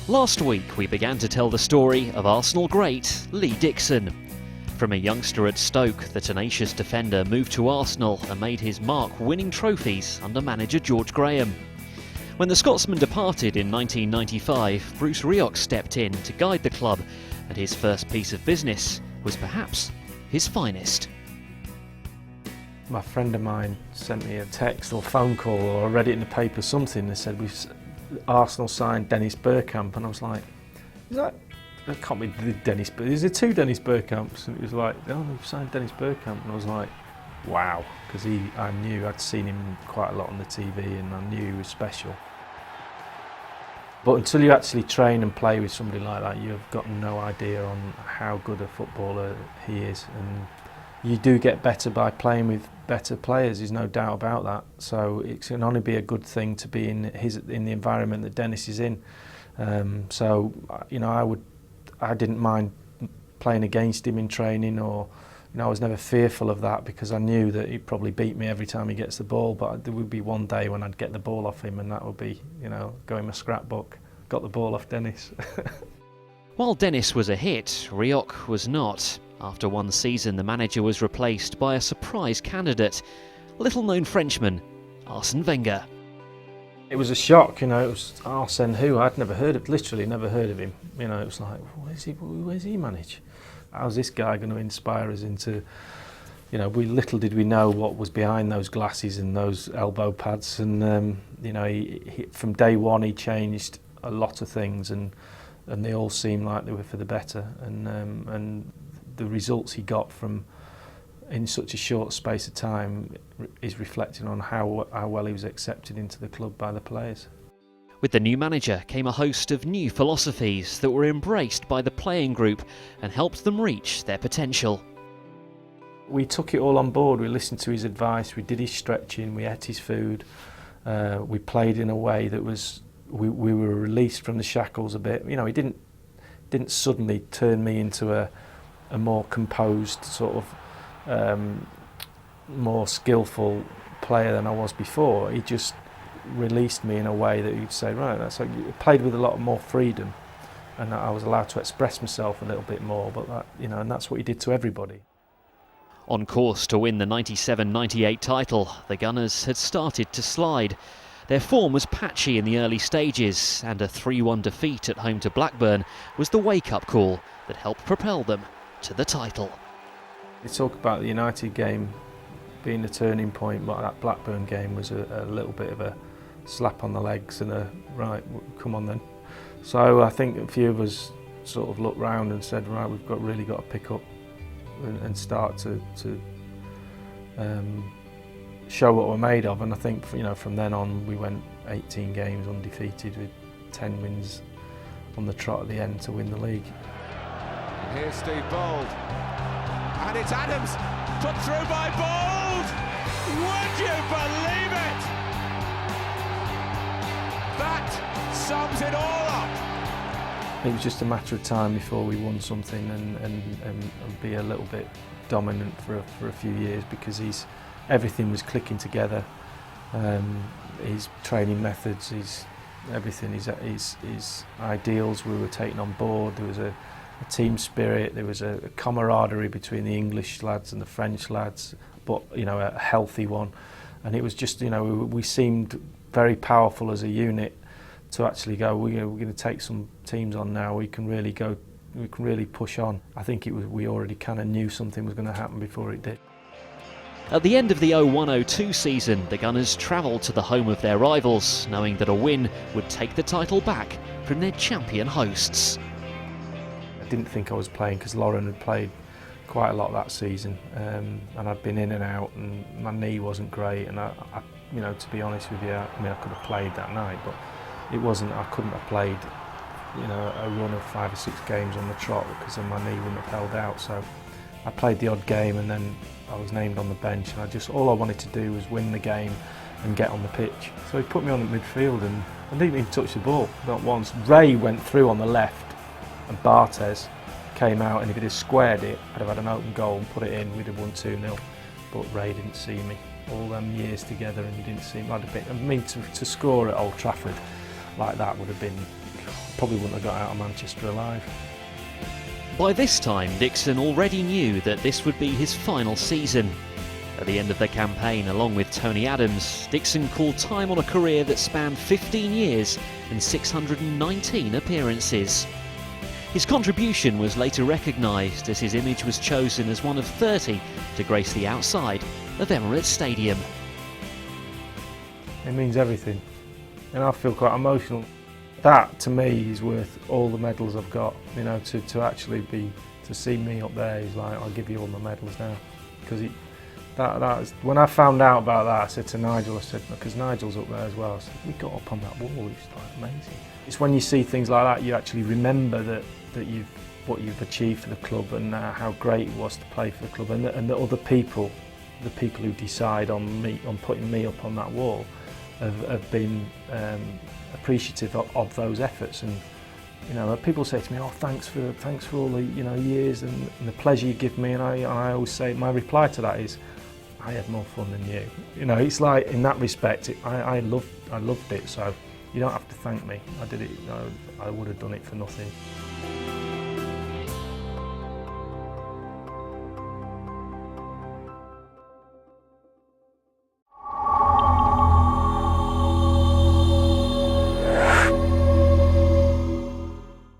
Last week we began to tell the story of Arsenal great Lee Dixon. From a youngster at Stoke, the tenacious defender moved to Arsenal and made his mark winning trophies under manager George Graham. When the Scotsman departed in 1995, Bruce Rioch stepped in to guide the club, and his first piece of business was perhaps his finest. My friend of mine sent me a text or phone call, or I read it in the paper, something. They said Arsenal signed Dennis Bergkamp, and I was like, "Is that can't be Dennis? Is there two Dennis Bergkamps?" And it was like, "Oh, we've signed Dennis Bergkamp," and I was like, "Wow," because I knew I'd seen him quite a lot on the TV, and I knew he was special. But until you actually train and play with somebody like that, you've got no idea on how good a footballer he is, and you do get better by playing with better players. There's no doubt about that. So it can only be a good thing to be in the environment that Dennis is in. So you know, I didn't mind playing against him in training, or I was never fearful of that, because I knew that he'd probably beat me every time he gets the ball. But there would be one day when I'd get the ball off him, and that would be, go in my scrapbook. Got the ball off Dennis. While Dennis was a hit, Rioch was not. After one season, the manager was replaced by a surprise candidate, little-known Frenchman, Arsene Wenger. It was a shock, it was Arsene who I'd literally never heard of him. It was like, where's he manage? How's this guy going to inspire us into, little did we know what was behind those glasses and those elbow pads. And, he, from day one, he changed a lot of things, and they all seemed like they were for the better. And the results he got from in such a short space of time is reflecting on how well he was accepted into the club by the players. With the new manager came a host of new philosophies that were embraced by the playing group and helped them reach their potential. We took it all on board. We listened to his advice, we did his stretching, we ate his food, we played in a way that was, we were released from the shackles a bit. He didn't suddenly turn me into a more composed, sort of more skillful player than I was before. He just released me in a way that you'd say, right, that's like, you played with a lot more freedom, and I was allowed to express myself a little bit more. But and that's what he did to everybody. On course to win the 97-98 title, the Gunners had started to slide. Their form was patchy in the early stages, and a 3-1 defeat at home to Blackburn was the wake-up call that helped propel them to the title. They talk about the United game being a turning point, but that Blackburn game was a little bit of a slap on the legs and a, right, come on then. So I think a few of us sort of looked round and said, right, we've really got to pick up and start to show what we're made of. And I think from then on we went 18 games undefeated with 10 wins on the trot at the end to win the league. Here's Steve Bold, and it's Adams, put through by Bold! Would you believe it? That sums it all up. It was just a matter of time before we won something and be a little bit dominant for a few years, because everything was clicking together. His training methods, his everything, his ideals we were taking on board. There was a team spirit, there was a camaraderie between the English lads and the French lads, but a healthy one. And it was just, we seemed very powerful as a unit to actually go, we're going to take some teams on now, we can really push on. I think we already kind of knew something was going to happen before it did. At the end of the 01-02 season, the Gunners travelled to the home of their rivals, knowing that a win would take the title back from their champion hosts. I didn't think I was playing, because Lauren had played quite a lot that season, and I'd been in and out, and my knee wasn't great, and I to be honest with you, I could have played that night, but I couldn't have played a run of 5 or 6 games on the trot, because then my knee wouldn't have held out. So I played the odd game, and then I was named on the bench, and all I wanted to do was win the game and get on the pitch. So he put me on at midfield, and I didn't even touch the ball, not once. Ray went through on the left, and Barthez came out, and if he'd have squared it, I'd have had an open goal and put it in, we'd have won 2-0. But Ray didn't see me all them years together, and he didn't see me. To score at Old Trafford like that would have been, probably wouldn't have got out of Manchester alive. By this time, Dixon already knew that this would be his final season. At the end of the campaign, along with Tony Adams, Dixon called time on a career that spanned 15 years and 619 appearances. His contribution was later recognised as his image was chosen as one of 30 to grace the outside of Emirates Stadium. It means everything, and I feel quite emotional. That to me is worth all the medals I've got. You know, to actually to see me up there is like, I'll give you all my medals now, because that is, when I found out about that, I said to Nigel, I said, because Nigel's up there as well, I said, we got up on that wall, it's like amazing. It's when you see things like that, you actually remember that what you've achieved for the club, and how great it was to play for the club, and the other people, the people who decide on putting me up on that wall, have been appreciative of those efforts. And you know, people say to me, "Oh, thanks for all the years and the pleasure you give me." And I always say, my reply to that is, I had more fun than you. You know, it's like, in that respect, I loved it. So you don't have to thank me. I did it. I would have done it for nothing.